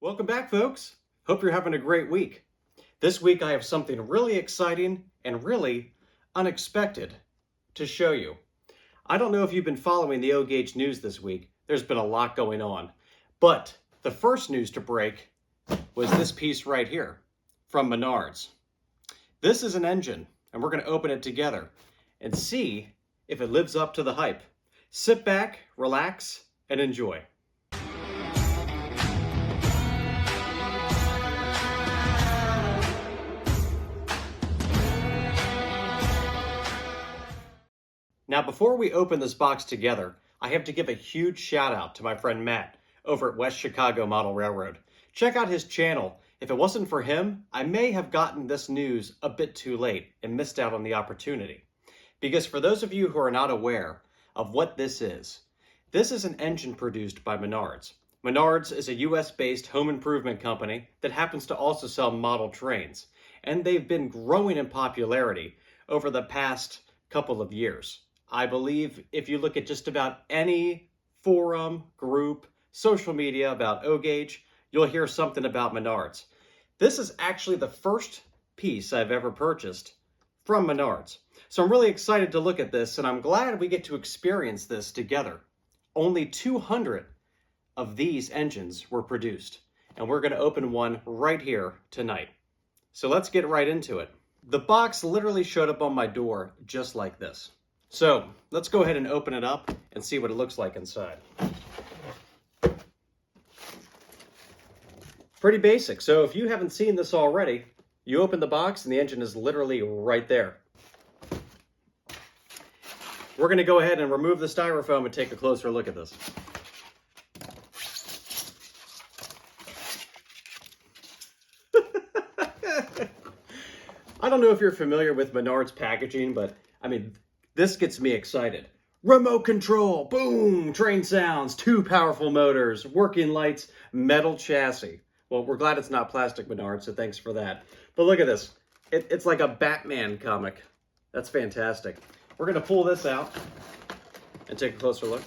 Welcome back, folks. Hope you're having a great week. This week I have something really exciting and really unexpected to show you. I don't know if you've been following the O-Gauge news this week. There's been a lot going on. But the first news to break was this piece right here from Menards. This is an engine, and we're going to open it together and see if it lives up to the hype. Sit back, relax, and enjoy. Now, before we open this box together, I have to give a huge shout out to my friend Matt over at West Chicago Model Railroad. Check out his channel. If it wasn't for him, I may have gotten this news a bit too late and missed out on the opportunity. Because for those of you who are not aware of what this is an engine produced by Menards. Menards is a US-based home improvement company that happens to also sell model trains. And they've been growing in popularity over the past couple of years. I believe if you look at just about any forum, group, social media about O-Gauge, you'll hear something about Menards. This is actually the first piece I've ever purchased from Menards. So I'm really excited to look at this, and I'm glad we get to experience this together. Only 200 of these engines were produced, and we're going to open one right here tonight. So let's get right into it. The box literally showed up on my door just like this. So let's go ahead and open it up and see what it looks like inside. Pretty basic. So if you haven't seen this already, you open the box and the engine is literally right there. We're going to go ahead and remove the styrofoam and take a closer look at this. I don't know if you're familiar with Menards packaging, but I mean, this gets me excited. Remote control, boom, train sounds, 2 powerful motors, working lights, metal chassis. Well, we're glad it's not plastic, Menards, so thanks for that. But look at this. It's like a Batman comic. That's fantastic. We're going to pull this out and take a closer look.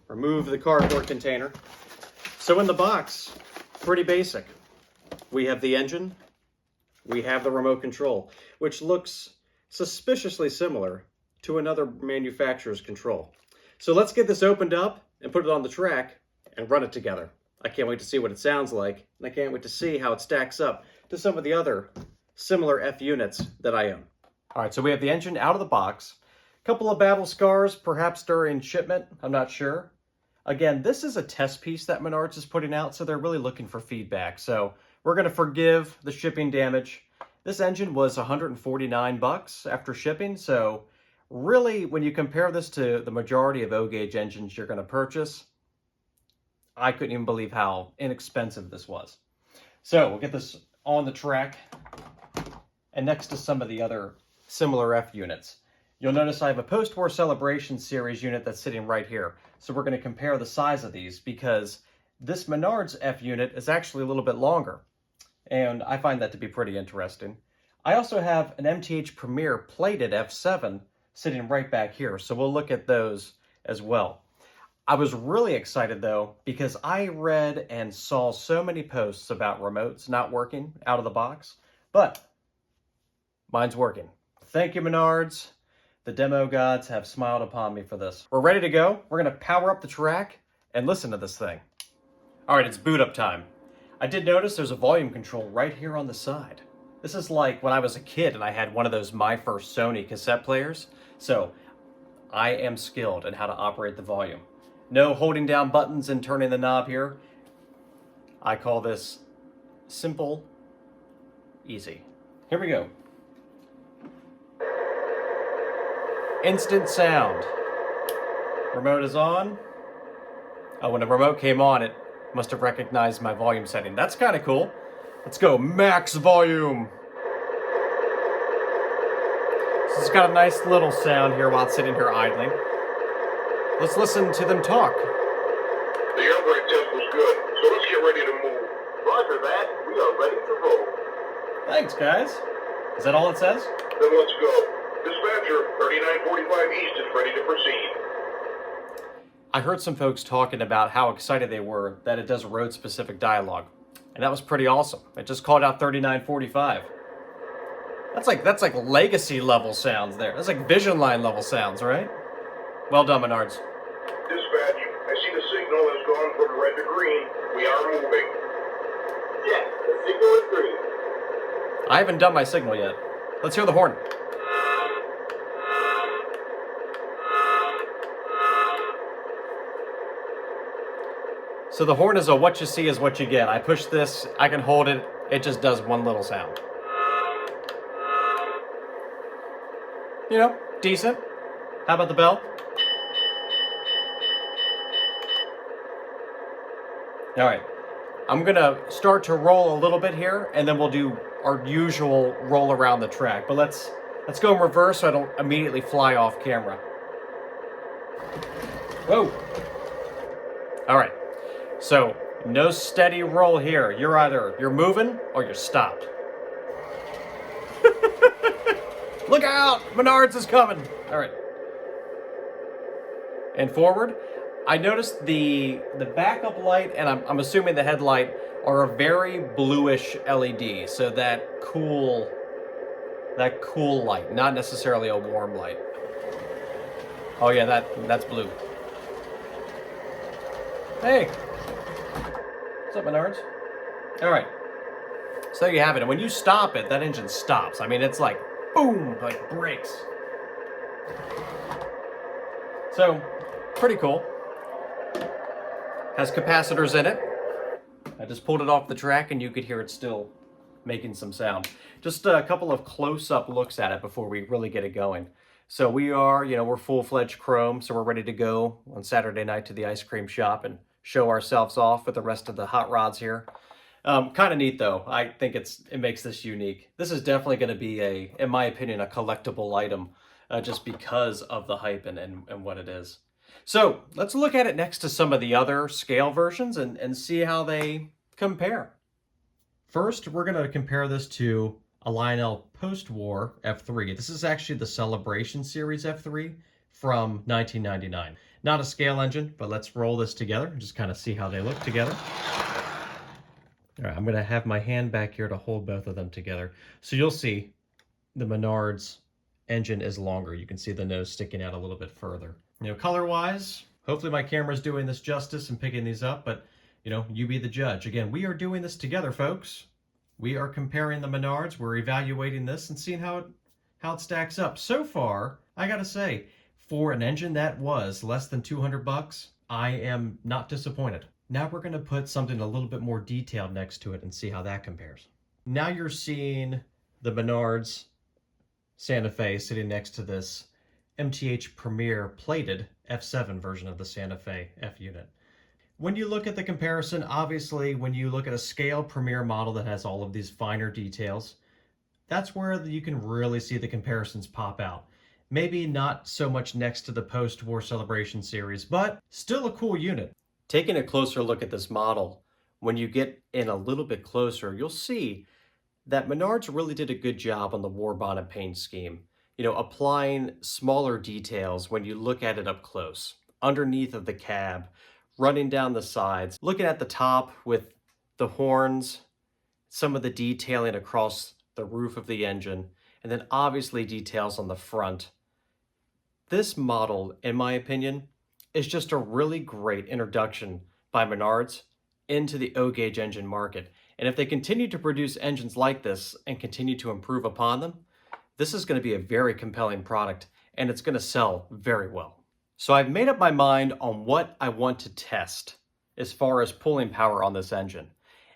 Remove the cardboard container. So in the box, pretty basic. We have the engine. We have the remote control, which looks suspiciously similar to another manufacturer's control. So let's get this opened up and put it on the track and run it together. I can't wait to see what it sounds like, and I can't wait to see how it stacks up to some of the other similar F units that I own. All right, so we have the engine out of the box. A couple of battle scars, perhaps during shipment, I'm not sure. Again, this is a test piece that Menards is putting out, so they're really looking for feedback. So we're going to forgive the shipping damage. This engine was $149 after shipping, so really, when you compare this to the majority of O-Gauge engines you're going to purchase, I couldn't even believe how inexpensive this was. So we'll get this on the track and next to some of the other similar F units. You'll notice I have a post-war celebration series unit that's sitting right here. So we're going to compare the size of these because this Menards F unit is actually a little bit longer. And I find that to be pretty interesting. I also have an MTH Premier plated F7 sitting right back here. So we'll look at those as well. I was really excited though, because I read and saw so many posts about remotes not working out of the box, but mine's working. Thank you, Menards. The demo gods have smiled upon me for this. We're ready to go. We're going to power up the track and listen to this thing. All right, it's boot up time. I did notice there's a volume control right here on the side. This is like when I was a kid and I had one of those My First Sony cassette players. So I am skilled in how to operate the volume. No holding down buttons and turning the knob here. I call this simple, easy. Here we go. Instant sound. Remote is on. Oh, when the remote came on, it must have recognized my volume setting. That's kind of cool. Let's go max volume. So it's got a nice little sound here while it's sitting here idling. Let's listen to them talk. The airbrake test was good, so let's get ready to move. Roger that. We are ready to roll. Thanks, guys. Is that all it says? Then let's go. Dispatcher, 3945 East is ready to proceed. I heard some folks talking about how excited they were that it does road-specific dialogue. And that was pretty awesome. It just called out 3945. That's like legacy level sounds there. That's like vision line level sounds, right? Well done, Menards. Dispatch, I see the signal has gone from red to green. We are moving. Yes, the signal is green. I haven't done my signal yet. Let's hear the horn. So the horn is a what you see is what you get. I push this, I can hold it, it just does one little sound. You know, decent. How about the bell? All right, I'm gonna start to roll a little bit here, and then we'll do our usual roll around the track. But let's go in reverse so I don't immediately fly off camera. Whoa. All right, so no steady roll here. You're moving or you're stopped. Look out, Menards is coming. All right. And forward. I noticed the backup light, and I'm assuming the headlight, are a very bluish LED, so that cool light, not necessarily a warm light. Oh yeah, that's blue. Hey, what's up, Menards? All right, so there you have it. And when you stop it, that engine stops. I mean, it's like boom, like brakes. So pretty cool. Has capacitors in it. I just pulled it off the track and you could hear it still making some sound. Just a couple of close-up looks at it before we really get it going. So we are, we're full-fledged chrome, so we're ready to go on Saturday night to the ice cream shop and show ourselves off with the rest of the hot rods here. Kind of neat though. I think it makes this unique. This is definitely going to be in my opinion, a collectible item just because of the hype and what it is. So let's look at it next to some of the other scale versions and see how they compare. First, we're going to compare this to a Lionel post-war F3. This is actually the Celebration Series F3 from 1999. Not a scale engine, but let's roll this together and just kind of see how they look together. All right, I'm going to have my hand back here to hold both of them together. So you'll see the Menards engine is longer. You can see the nose sticking out a little bit further. Color-wise, hopefully my camera's doing this justice and picking these up, but, you be the judge. Again, we are doing this together, folks. We are comparing the Menards. We're evaluating this and seeing how it stacks up. So far, I gotta say, for an engine that was less than 200 bucks, I am not disappointed. Now we're gonna put something a little bit more detailed next to it and see how that compares. Now you're seeing the Menards Santa Fe sitting next to this MTH Premier plated F7 version of the Santa Fe F unit. When you look at the comparison, obviously when you look at a scale Premier model that has all of these finer details, that's where you can really see the comparisons pop out. Maybe not so much next to the post-war Celebration series, but still a cool unit. Taking a closer look at this model, when you get in a little bit closer, you'll see that Menards really did a good job on the war bonnet paint scheme. Applying smaller details when you look at it up close, underneath of the cab, running down the sides, looking at the top with the horns, some of the detailing across the roof of the engine, and then obviously details on the front. This model, in my opinion, is just a really great introduction by Menards into the O-gauge engine market. And if they continue to produce engines like this and continue to improve upon them, this is going to be a very compelling product and it's going to sell very well. So I've made up my mind on what I want to test as far as pulling power on this engine.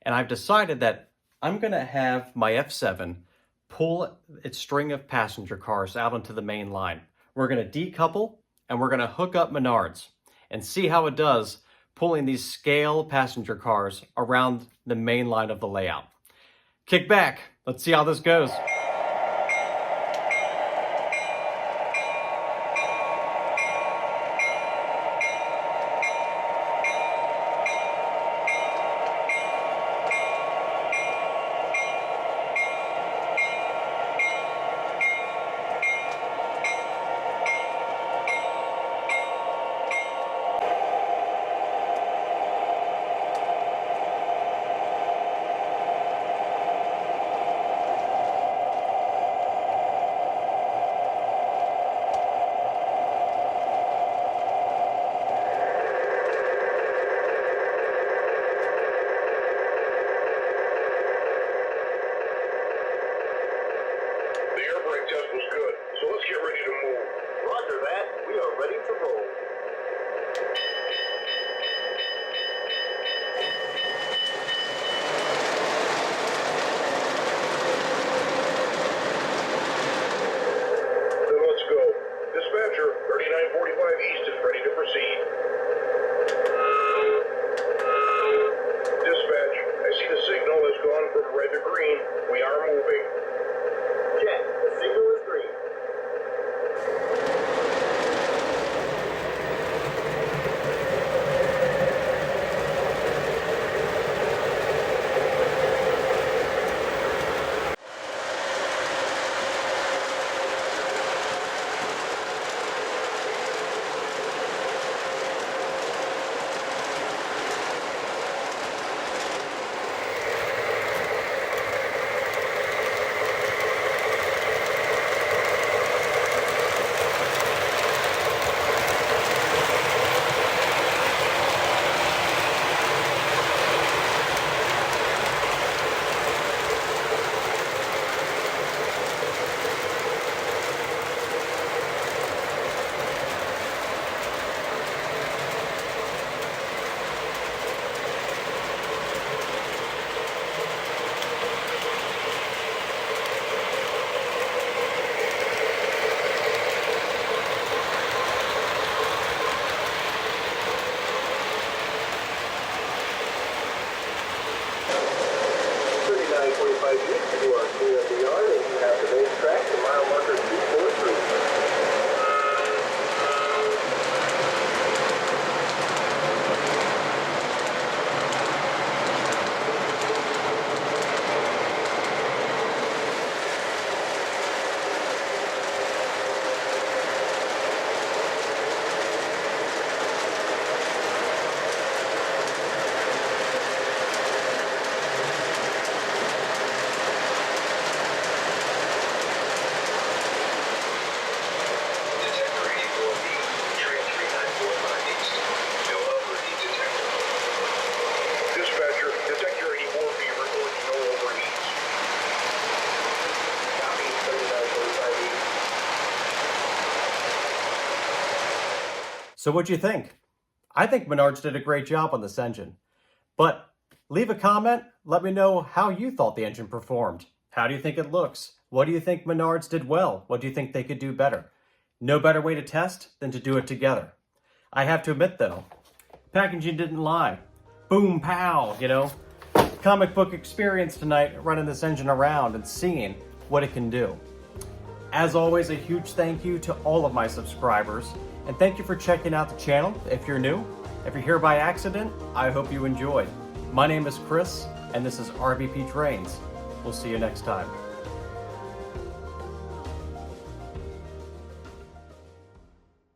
And I've decided that I'm going to have my F7 pull its string of passenger cars out onto the main line. We're going to decouple and we're going to hook up Menards and see how it does pulling these scale passenger cars around the main line of the layout. Kick back. Let's see how this goes. So what'd you think? I think Menards did a great job on this engine. But leave a comment, let me know how you thought the engine performed. How do you think it looks? What do you think Menards did well? What do you think they could do better? No better way to test than to do it together. I have to admit though, packaging didn't lie. Boom, pow, comic book experience tonight running this engine around and seeing what it can do. As always, a huge thank you to all of my subscribers, and thank you for checking out the channel if you're new. If you're here by accident, I hope you enjoyed. My name is Chris, and this is RVP Trains. We'll see you next time.